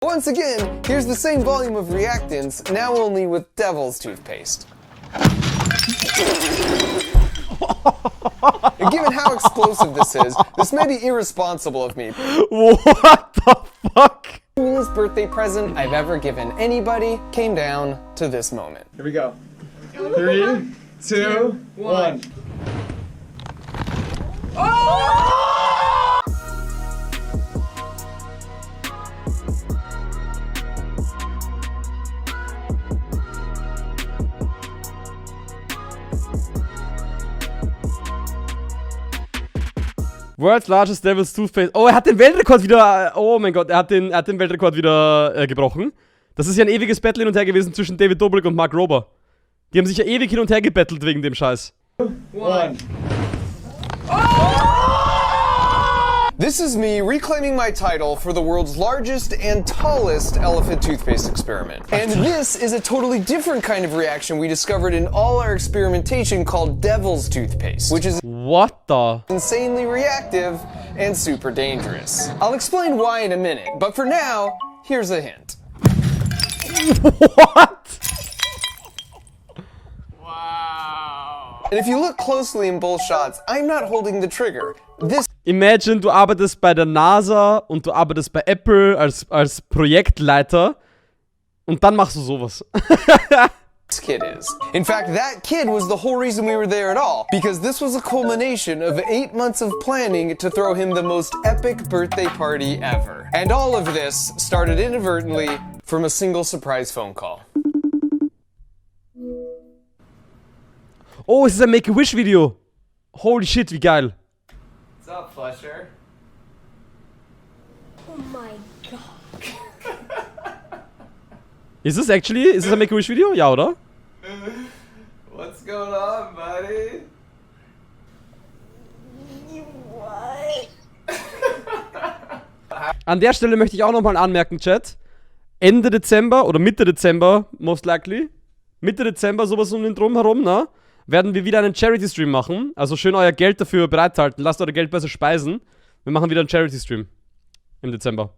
Once again, here's the same volume of reactants, now only with devil's toothpaste. And given how explosive this is, this may be irresponsible of me. What the fuck? The coolest birthday present I've ever given anybody came down to this moment. Here we go. 3, 2, 1. World's largest devil's toothpaste. Oh, er hat den Weltrekord wieder. Oh mein Gott, er hat den Weltrekord wieder gebrochen. Das ist ja ein ewiges Battle hin und her gewesen zwischen David Dobrik und Mark Rober. Die haben sich ja ewig hin und her gebettelt wegen dem Scheiß. 1. This is me reclaiming my title for the world's largest and tallest elephant toothpaste experiment. And this is a totally different kind of reaction we discovered in all our experimentation called devil's toothpaste, which is What the? insanely reactive and super dangerous. I'll explain why in a minute, but for now, here's a hint. What? Wow. And if you look closely in both shots, I'm not holding the trigger. This Imagine, du arbeitest bei der NASA und du arbeitest bei Apple als Projektleiter und dann machst du sowas. kid is. In fact, that kid was the whole reason we were there at all, because this was a culmination of 8 months of planning to throw him the most epic birthday party ever. And all of this started inadvertently from a single surprise phone call. Oh, es ist ein Make-A-Wish-Video. Holy shit, wie geil. What's up, Fletcher? Oh my god. Ist es ein Make-A-Wish-Video? Ja, oder? What's going on, buddy? What? An der Stelle möchte ich auch nochmal anmerken, Chat. Ende Dezember oder Mitte Dezember, most likely. Mitte Dezember, sowas um den Drum herum, ne? Werden wir wieder einen Charity-Stream machen. Also schön euer Geld dafür bereithalten. Lasst eure Geld besser speisen. Wir machen wieder einen Charity-Stream. Im Dezember.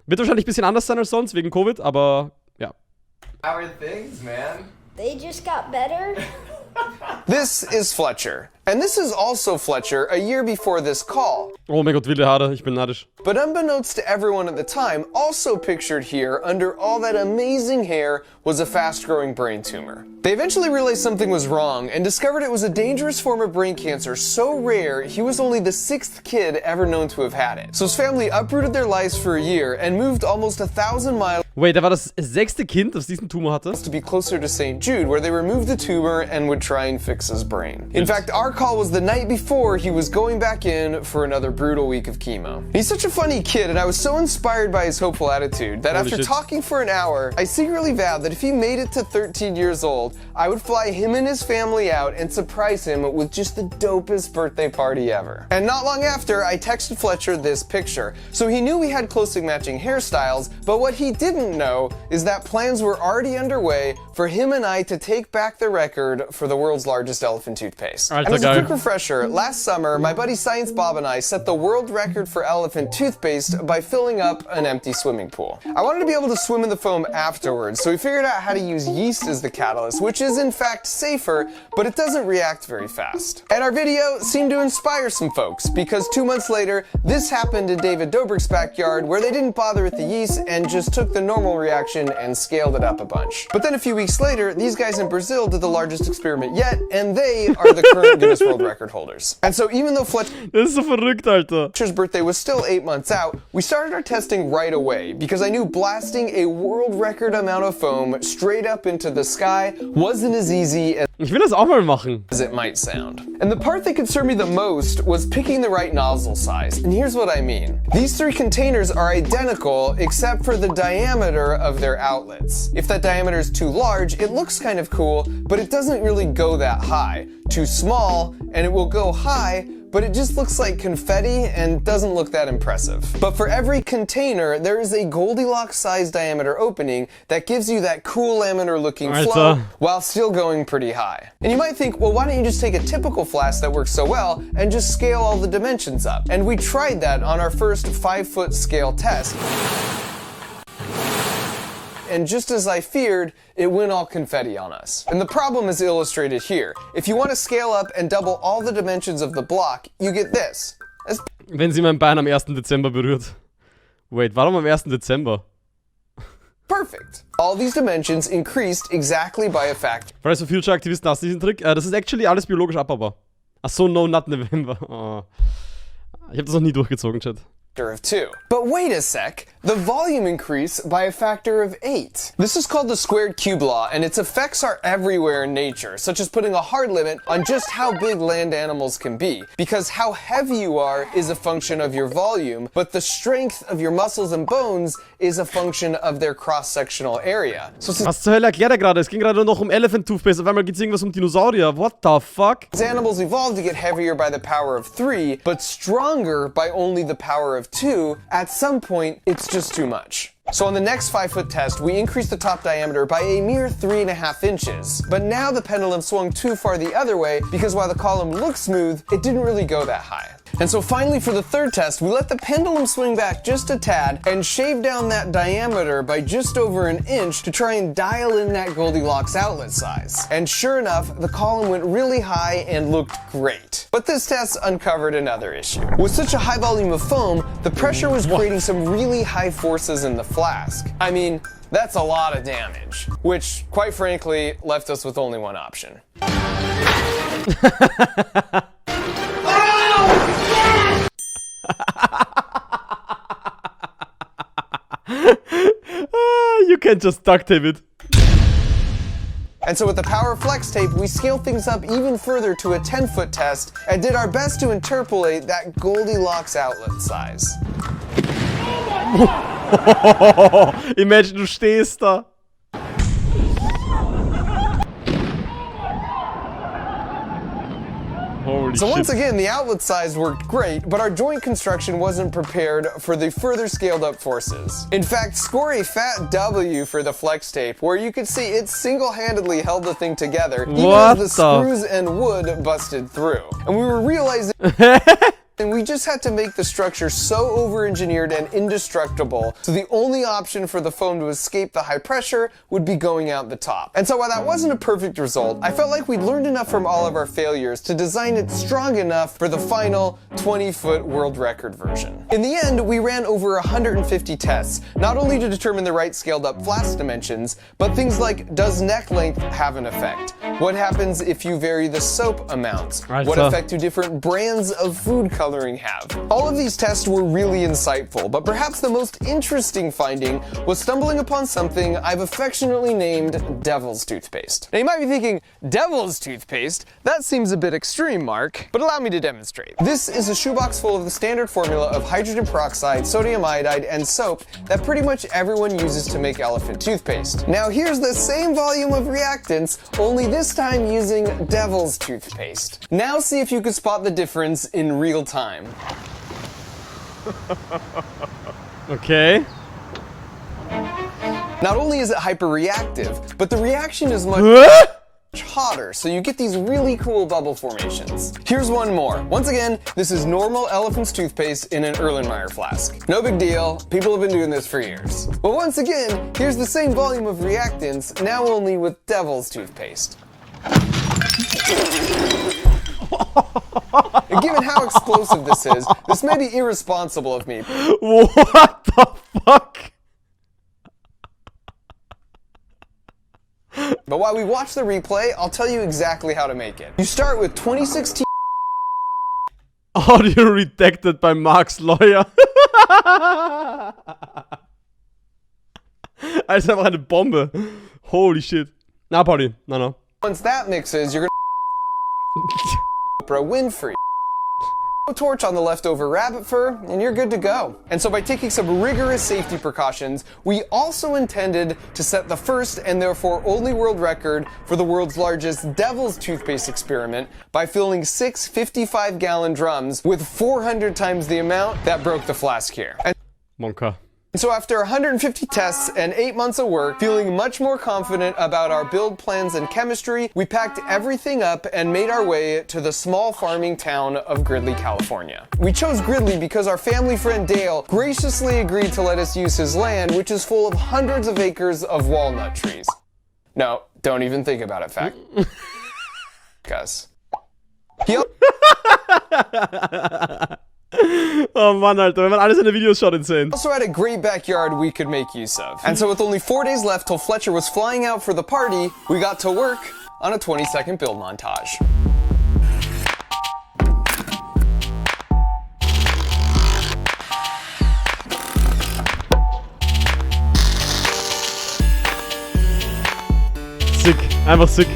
Wird wahrscheinlich ein bisschen anders sein als sonst, wegen Covid, aber ja. How are things, man? They just got better? This is Fletcher. And this is also Fletcher a year before this call. Oh mein Gott, wilde Haare, ich bin neidisch. But unbeknownst to everyone at the time, also pictured here under all that amazing hair was a fast-growing brain tumor. They eventually realized something was wrong and discovered it was a dangerous form of brain cancer so rare he was only the 6th kid ever known to have had it. So his family uprooted their lives for a year and moved almost 1,000 miles Wait, da war das 6. Kind, das diesen Tumor hatte? to be closer to St. Jude, where they removed the tumor and would try and fix his brain. In fact, our call was the night before he was going back in for another brutal week of chemo. He's such a funny kid, and I was so inspired by his hopeful attitude that after talking for an hour, I secretly vowed that if he made it to 13 years old, I would fly him and his family out and surprise him with just the dopest birthday party ever. And not long after, I texted Fletcher this picture. So he knew we had closely matching hairstyles, but what he didn't know is that plans were already underway for him and I to take back the record for the world's largest elephant toothpaste. And as a quick refresher, last summer, my buddy Science Bob and I set the world record for elephant toothpaste by filling up an empty swimming pool. I wanted to be able to swim in the foam afterwards, so we figured out how to use yeast as the catalyst, which is in fact safer, but it doesn't react very fast. And our video seemed to inspire some folks, because 2 months later, this happened in David Dobrik's backyard, where they didn't bother with the yeast and just took the normal reaction and scaled it up a bunch. But then a few weeks later, these guys in Brazil did the largest experiment yet, and they are the current Guinness World Record holders. And so even though Das ist so verrückt, Alter. Fletcher's birthday was still 8 months out, we started our testing right away, because I knew blasting a world record amount of foam straight up into the sky wasn't as easy Ich will das auch mal machen. as it might sound. And the part that concerned me the most was picking the right nozzle size. And here's what I mean. These 3 containers are identical except for the diameter of their outlets. If that diameter is too large, it looks kind of cool, but it doesn't really go that high. Too small, and it will go high, but it just looks like confetti and doesn't look that impressive. But for every container, there is a Goldilocks size diameter opening that gives you that cool laminar looking flow while still going pretty high. And you might think, well, why don't you just take a typical flask that works so well and just scale all the dimensions up? And we tried that on our first 5-foot scale test. and just as I feared, it went all confetti on us. And the problem is illustrated here. If you want to scale up and double all the dimensions of the block, you get this. Wenn sie mein Bein am 1. Dezember berührt. Wait, warum am 1. Dezember? Perfect. All these dimensions increased exactly by a factor Fridays for Future Aktivisten hassen diesen Trick. Das ist actually alles biologisch abbaubar. Ach so, no, not November. Oh. Ich habe das noch nie durchgezogen, Chat. of 2. But wait a sec, the volume increased by a factor of 8. This is called the squared cube law, and its effects are everywhere in nature, such as putting a hard limit on just how big land animals can be, because how heavy you are is a function of your volume, but the strength of your muscles and bones is a function of their cross-sectional area. So Was zur Hölle erklärt er gerade? Es ging gerade noch um Elephant Toothpaste, auf einmal geht's irgendwas um Dinosaurier. What the fuck? animals evolved to get heavier by the power of 3, but stronger by only the power of 2, at some point, it's just too much. So on the next 5-foot test, we increased the top diameter by a mere 3.5 inches. But now the pendulum swung too far the other way because while the column looked smooth, it didn't really go that high. And so finally for the third test, we let the pendulum swing back just a tad and shave down that diameter by just over an inch to try and dial in that Goldilocks outlet size. And sure enough, the column went really high and looked great. But this test uncovered another issue. With such a high volume of foam, the pressure was creating some really high forces in the flask. I mean, that's a lot of damage, which quite frankly left us with only one option. You can't just duct tape it. And so with the power of flex tape, we scaled things up even further to a 10-foot test and did our best to interpolate that Goldilocks outlet size. Imagine, du stehst da. Holy So shit. once again, the outlet size worked great, but our joint construction wasn't prepared for the further scaled up forces. In fact, score a fat W for the flex tape, where you could see it single-handedly held the thing together, even What as the screws and wood busted through. And we were realizing and we just had to make the structure so over-engineered and indestructible, so the only option for the foam to escape the high pressure would be going out the top. And so while that wasn't a perfect result, I felt like we'd learned enough from all of our failures to design it strong enough for the final 20-foot world record version. In the end, we ran over 150 tests, not only to determine the right scaled up flask dimensions, but things like, does neck length have an effect? What happens if you vary the soap amounts? What effect do different brands of food coloring have? All of these tests were really insightful, but perhaps the most interesting finding was stumbling upon something I've affectionately named devil's toothpaste. Now you might be thinking, devil's toothpaste? That seems a bit extreme, Mark, but allow me to demonstrate. This is a shoebox full of the standard formula of hydrogen peroxide, sodium iodide, and soap that pretty much everyone uses to make elephant toothpaste. Now here's the same volume of reactants, only this time using devil's toothpaste. Now see if you can spot the difference in real time. Okay. Not only is it hyperreactive, but the reaction is much hotter, so you get these really cool bubble formations. Here's one more. Once again, this is normal elephant's toothpaste in an Erlenmeyer flask. No big deal, people have been doing this for years. But once again, here's the same volume of reactants, now only with devil's toothpaste. And given how explosive this is, this may be irresponsible of me. What the fuck? But while we watch the replay, I'll tell you exactly how to make it. You start with 2016 Audio redacted by Marks Lawyer. Das ist einfach eine Bombe. Holy shit. Na, Pauli. No. Once that mixes, you're gonna Oprah Winfrey. Torch on the leftover rabbit fur, and you're good to go. And so by taking some rigorous safety precautions, we also intended to set the first and therefore only world record for the world's largest devil's toothpaste experiment by filling 6 55-gallon drums with 400 times the amount that broke the flask here. And Monka. So after 150 tests and 8 months of work, feeling much more confident about our build plans and chemistry, we packed everything up and made our way to the small farming town of Gridley, California. We chose Gridley because our family friend Dale graciously agreed to let us use his land, which is full of hundreds of acres of walnut trees. No, don't even think about it, fact. Gus. Oh Mann, Alter, wenn man alles in den Videos schaut, insane. Also had a great backyard we could make use of. And so with only 4 days left till Fletcher was flying out for the party, we got to work on a 20-second build montage. Sick, einfach sick.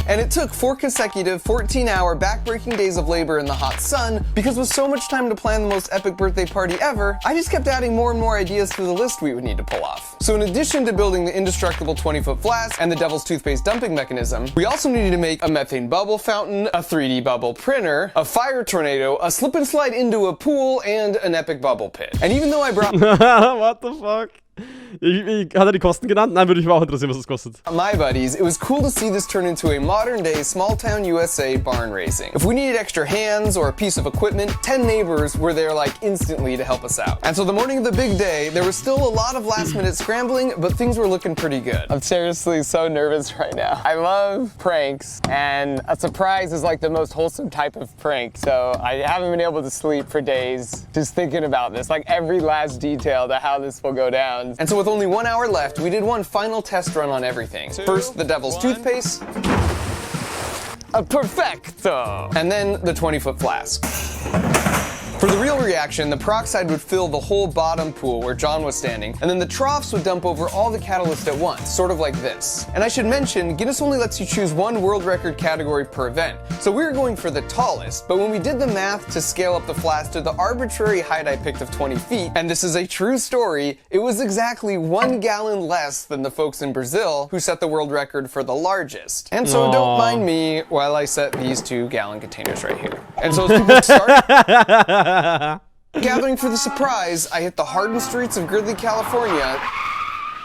And it took 4 consecutive 14-hour back-breaking days of labor in the hot sun, because with so much time to plan the most epic birthday party ever, I just kept adding more and more ideas to the list we would need to pull off. So in addition to building the indestructible 20-foot flask and the devil's toothpaste dumping mechanism, we also needed to make a methane bubble fountain, a 3D bubble printer, a fire tornado, a slip and slide into a pool, and an epic bubble pit. And even though I brought What the fuck? Hat er die Kosten genannt? Nein, würde mich auch interessieren, was das kostet. my buddies, it was cool to see this turn into a modern-day small-town USA barn racing. If we needed extra hands or a piece of equipment, 10 neighbors were there like instantly to help us out. And so the morning of the big day, there was still a lot of last-minute scrambling, but things were looking pretty good. I'm seriously so nervous right now. I love pranks, and a surprise is like the most wholesome type of prank. So I haven't been able to sleep for days just thinking about this, like every last detail to how this will go down. And so with only 1 hour left, we did one final test run on everything. First, the devil's toothpaste, A perfecto! and then the 20-foot flask. For the real reaction, the peroxide would fill the whole bottom pool where John was standing, and then the troughs would dump over all the catalyst at once, sort of like this. And I should mention, Guinness only lets you choose one world record category per event, so we were going for the tallest, but when we did the math to scale up the flask to the arbitrary height I picked of 20 feet, and this is a true story, it was exactly 1 gallon less than the folks in Brazil who set the world record for the largest. And so don't mind me while I set these 2-gallon containers right here. And so as people start gathering for the surprise, I hit the hardened streets of Gridley, California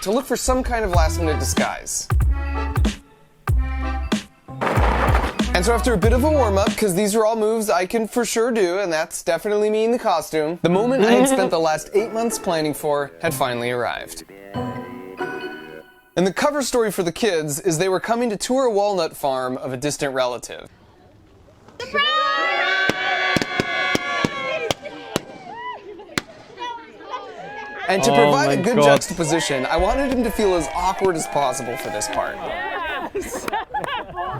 to look for some kind of last-minute disguise. And so after a bit of a warm-up, because these are all moves I can for sure do, and that's definitely me in the costume, the moment I had spent the last 8 months planning for had finally arrived. And the cover story for the kids is they were coming to tour a walnut farm of a distant relative. And to provide a good juxtaposition, I wanted him to feel as awkward as possible for this part.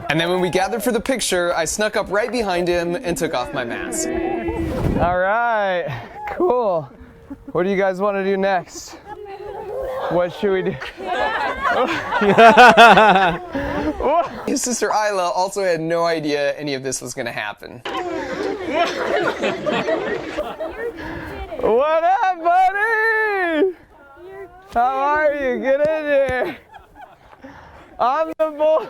And then when we gathered for the picture, I snuck up right behind him and took off my mask. All right, cool. What do you guys want to do next? What should we do? His sister Isla also had no idea any of this was going to happen. What up, buddy? How are you? Get in here. I'm the boy.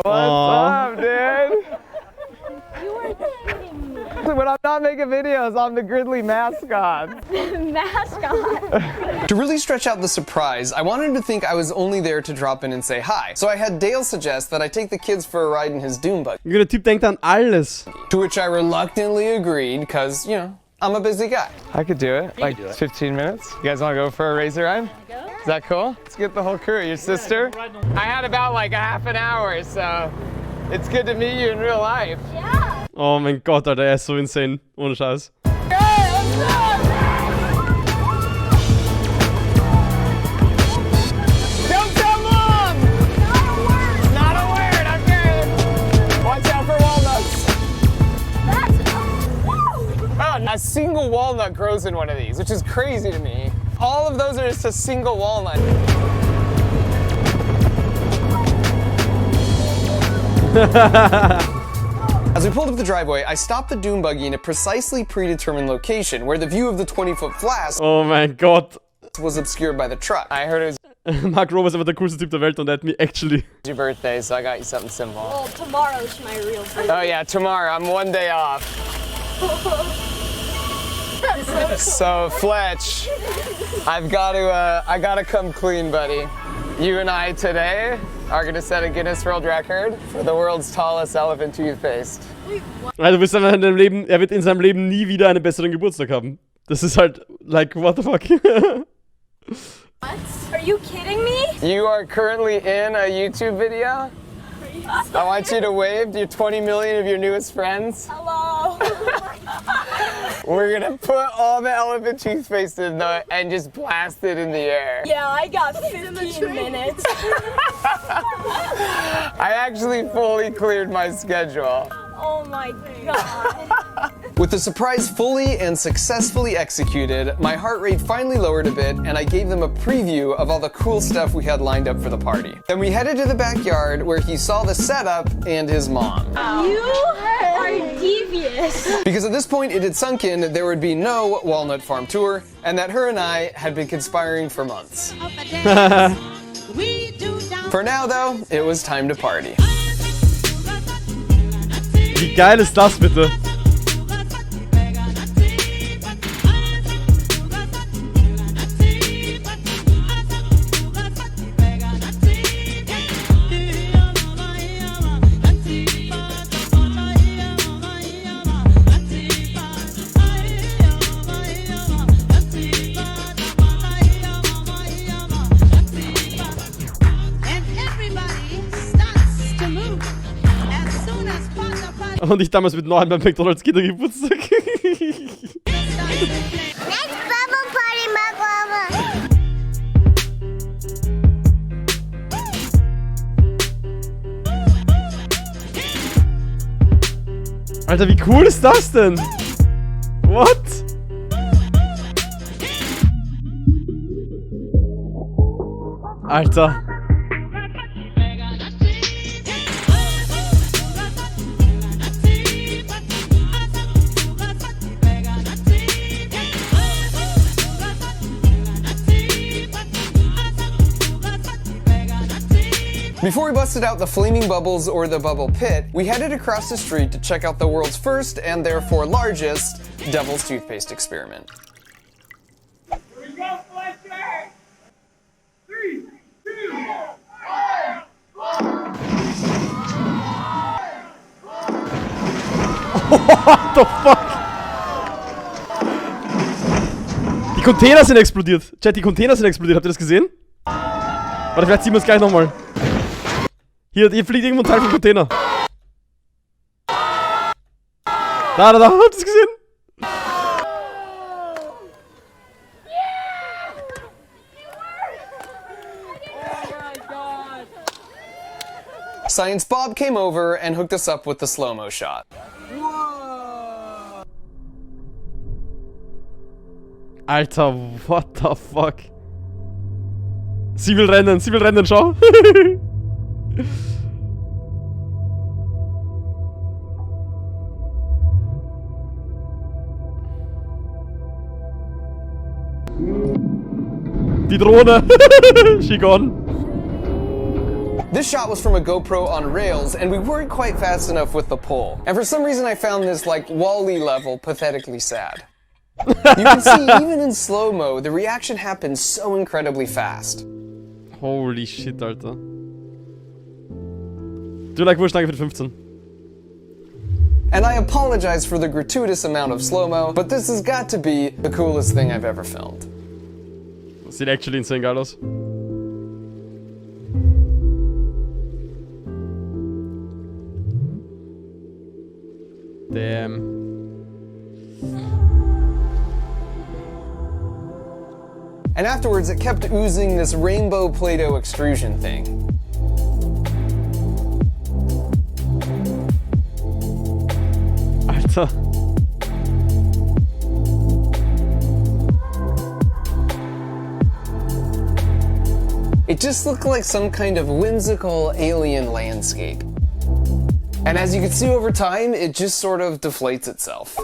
What's up, dude? When I'm not making videos, I'm the Gridley mascot. Mascot. To really stretch out the surprise, I wanted him to think I was only there to drop in and say hi. So I had Dale suggest that I take the kids for a ride in his dune buggy. Der Typ denkt an alles. To which I reluctantly agreed, because, you know, I'm a busy guy. I could do it, like 15 minutes. You guys want to go for a razor ride? Is that cool? Let's get the whole crew. Your sister? I had about like a half an hour, so it's good to meet you in real life. Yeah. Oh mein Gott, Alter, er ist so insane. Ohne Scheiß. Don't tell Mom! Not a word, okay. Watch out for walnuts. Oh, a single walnut grows in one of these, which is crazy to me. All of those are just a single walnut. As we pulled up the driveway, I stopped the dune buggy in a precisely predetermined location where the view of the 20-foot flask Oh mein Gott. was obscured by the truck. I heard it was Mark Rober ist einfach der coolste Typ der Welt und er hat mir actually. It's your birthday, so I got you something simple. Well, tomorrow's my real birthday. Oh yeah, tomorrow. I'm one day off. So Fletch, I gotta come clean, buddy. You and I today are gonna set a Guinness World Record for the world's tallest elephant toothpaste. Also du wirst einfach in deinem Leben, er wird in seinem Leben nie wieder einen besseren Geburtstag haben. Das ist halt, like, what the fuck? What? Are you kidding me? You are currently in a YouTube video. I want you to wave to your 20 million of your newest friends. Hello. We're gonna put all the elephant toothpaste in the and just blast it in the air. Yeah, I got 15 minutes. I actually fully cleared my schedule. Oh my god. With the surprise fully and successfully executed, my heart rate finally lowered a bit and I gave them a preview of all the cool stuff we had lined up for the party. Then we headed to the backyard where he saw the setup and his mom. You are devious. Because at this point it had sunk in there would be no Walnut Farm tour and that her and I had been conspiring for months. For now though, it was time to party. Wie geil ist das bitte? Und ich damals mit 9 beim McDonald's Kindergeburtstag. Next bubble party, Mama. Alter, wie cool ist das denn? What? Alter. Before we busted out the flaming bubbles or the bubble pit, we headed across the street to check out the world's first and therefore largest devil's toothpaste experiment. Here we go, Fletcher! 3, 2, 1, What the fuck? Die Container sind explodiert. Chat, die Container sind explodiert. Habt ihr das gesehen? Warte, vielleicht ziehen wir es gleich nochmal. Hier fliegt irgendwo ein Teil vom Container. Da, habt ihr es gesehen? Science Bob came over and hooked us up with the slow-mo shot. Alter, what the fuck? Sie will rennen, schau. Die Drohne. She gone. This shot was from a GoPro on rails, and we weren't quite fast enough with the pull. And for some reason I found this, like, Wall-E level pathetically sad. You can see, even in slow-mo, the reaction happens so incredibly fast. Holy shit, Alter. Du, like, Wurst, danke für die 15. And I apologize for the gratuitous amount of slow-mo, but this has got to be the coolest thing I've ever filmed. Das sieht actually insane geil aus. Damn. And afterwards, it kept oozing this rainbow Play-Doh extrusion thing. Alter. It just looked like some kind of whimsical alien landscape. And as you can see over time, it just sort of deflates itself.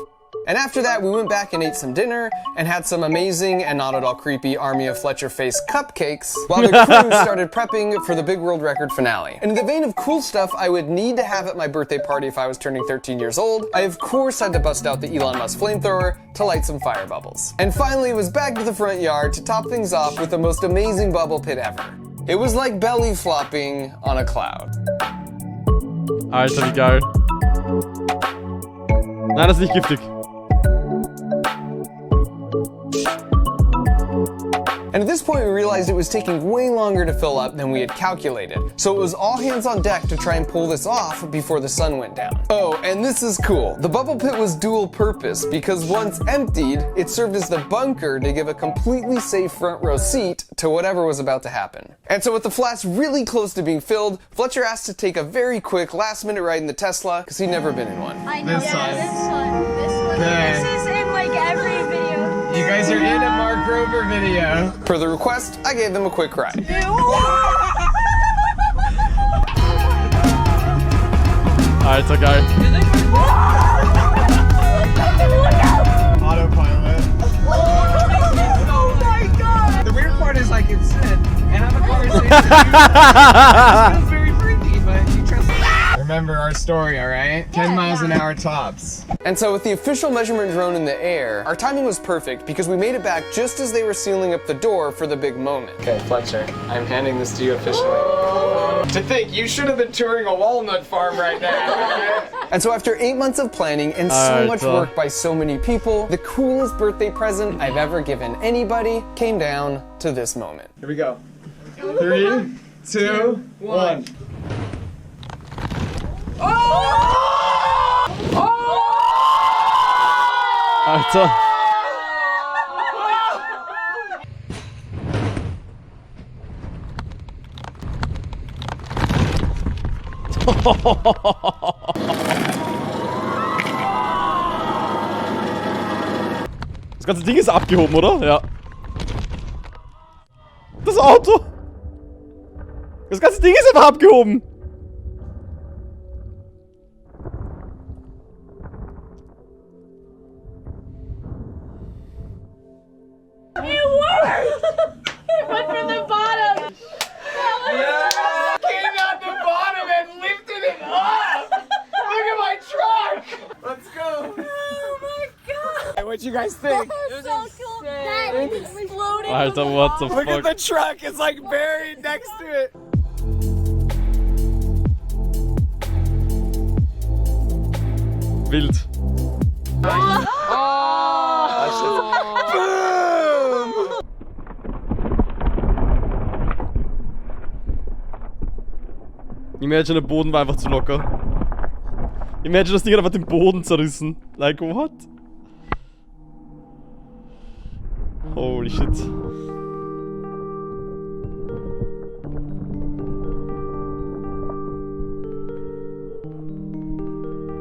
And after that, we went back and ate some dinner and had some amazing and not at all creepy Army of Fletcher face cupcakes while the crew started prepping for the big world record finale. And in the vein of cool stuff I would need to have at my birthday party if I was turning 13 years old, I of course had to bust out the Elon Musk flamethrower to light some fire bubbles. And finally, it was back to the front yard to top things off with the most amazing bubble pit ever. It was like belly flopping on a cloud. Alter, wie geil. Nein, das ist nicht giftig. And at this point we realized it was taking way longer to fill up than we had calculated. So it was all hands on deck to try and pull this off before the sun went down. Oh, and this is cool. The bubble pit was dual purpose because once emptied, it served as the bunker to give a completely safe front row seat to whatever was about to happen. And so with the flask really close to being filled, Fletcher asked to take a very quick last minute ride in the Tesla because he'd never been in one. I know. This one. This one. Okay. This is in like every video. You guys are in a Mark Rover video. Per the request, I gave them a quick ride. Alter, geil. Autopilot. Oh my god! The weird part is like it's sit and have a conversation. It feels very freaky, but you trust me. Remember our story, alright? 10 miles an hour tops. And so with the official measurement drone in the air, our timing was perfect because we made it back just as they were sealing up the door for the big moment. Okay, Fletcher, I'm handing this to you officially. To think, you should have been touring a walnut farm right now. And so after 8 months of planning and so much work by so many people, the coolest birthday present I've ever given anybody came down to this moment. Here we go. 3, 2, 1. Alter. Das ganze Ding ist abgehoben, oder? Ja. Das Auto! Das ganze Ding ist einfach abgehoben! It worked! It went from the bottom! Came out the bottom and lifted it up! Look at my truck! Let's go! Oh my god! Hey, what'd you guys think? That was so cool! That exploded Alter, from the what the wall. Look at fuck? the truck, it's like buried next to it. Wild. Imagine, der Boden war einfach zu locker. Imagine, das Ding hat einfach den Boden zerrissen. Like, what? Holy shit.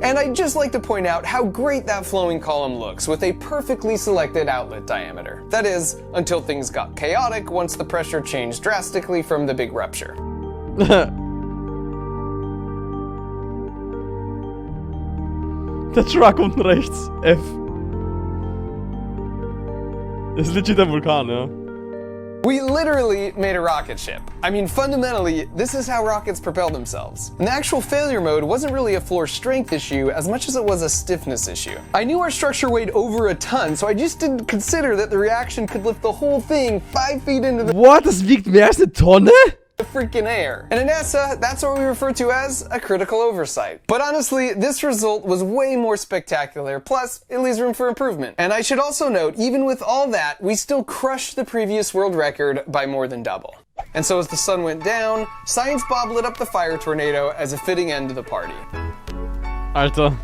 And I'd just like to point out how great that flowing column looks with a perfectly selected outlet diameter. That is, until things got chaotic once the pressure changed drastically from the big rupture. Der Truck unten rechts. F. Das ist legit ein Vulkan, ja. We literally made a rocket ship. I mean, fundamentally, this is how rockets propel themselves. And the actual failure mode wasn't really a floor strength issue as much as it was a stiffness issue. I knew our structure weighed over a ton, so I just didn't consider that the reaction could lift the whole thing 5 feet into the What? Das wiegt mehr als eine Tonne? freaking air. And at NASA, that's what we refer to as a critical oversight. But honestly, this result was way more spectacular, plus it leaves room for improvement. And I should also note, even with all that, we still crushed the previous world record by more than double. And so as the sun went down, Science Bob lit up the fire tornado as a fitting end to the party. Alter.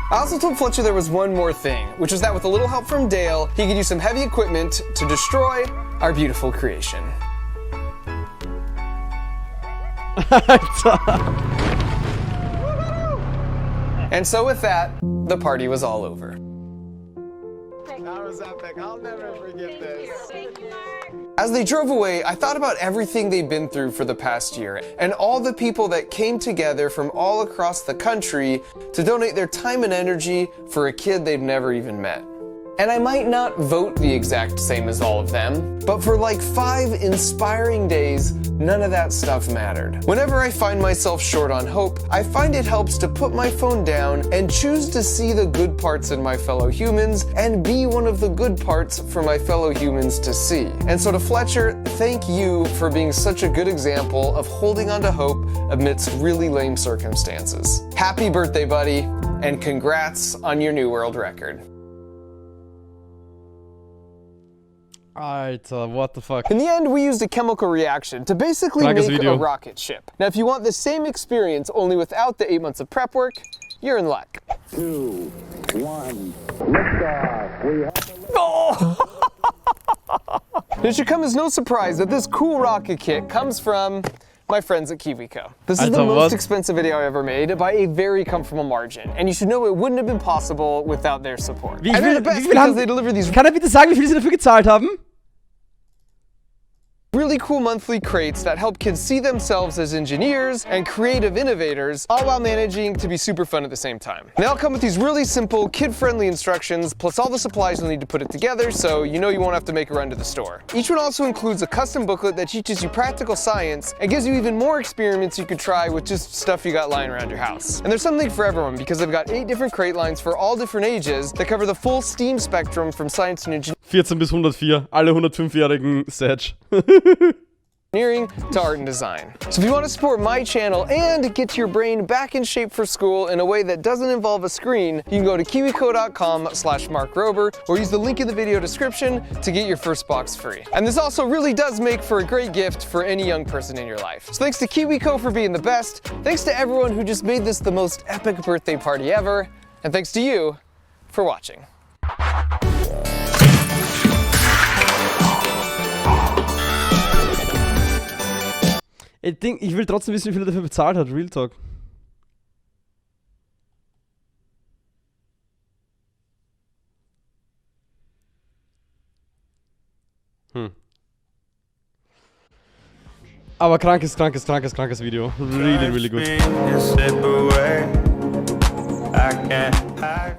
I also told Fletcher there was one more thing, which was that with a little help from Dale, he could use some heavy equipment to destroy our beautiful creation. Alter. And so with that, the party was all over. All was epic. I'll never forget this. Thank you, Mark. As they drove away, I thought about everything they've been through for the past year and all the people that came together from all across the country to donate their time and energy for a kid they've never even met. And I might not vote the exact same as all of them, but for like 5 inspiring days, none of that stuff mattered. Whenever I find myself short on hope, I find it helps to put my phone down and choose to see the good parts in my fellow humans and be one of the good parts for my fellow humans to see. And so to Fletcher, thank you for being such a good example of holding on to hope amidst really lame circumstances. Happy birthday, buddy, and congrats on your new world record. Alter, what the fuck? In the end, we used a chemical reaction to basically Krankes make Video. a rocket ship. Now, if you want the same experience, only without the 8 months of prep work, you're in luck. 2, 1, liftoff. We have It should come as no surprise that this cool rocket kit comes from my friends at KiwiCo. This is the Alter, most what? expensive video I ever made by a very comfortable margin. And you should know it wouldn't have been possible without their support. Wie And they're the viel best haben, because they deliver these kann bitte sagen, wie viel sie dafür gezahlt haben? really cool monthly crates that help kids see themselves as engineers and creative innovators, all while managing to be super fun at the same time. And they all come with these really simple, kid-friendly instructions, plus all the supplies you'll need to put it together, so you know you won't have to make a run to the store. Each one also includes a custom booklet that teaches you practical science and gives you even more experiments you could try with just stuff you got lying around your house. And there's something for everyone, because I've got 8 different crate lines for all different ages that cover the full STEAM spectrum from science and engineering 14 bis 104, alle 105-jährigen Sag. to art and design. So if you want to support my channel and get your brain back in shape for school in a way that doesn't involve a screen, you can go to kiwico.com/markrober or use the link in the video description to get your first box free. And this also really does make for a great gift for any young person in your life. So thanks to KiwiCo for being the best, thanks to everyone who just made this the most epic birthday party ever, and thanks to you for watching. Ich will trotzdem wissen, wie viel er dafür bezahlt hat, Real Talk. Aber krankes Video. Really, really good.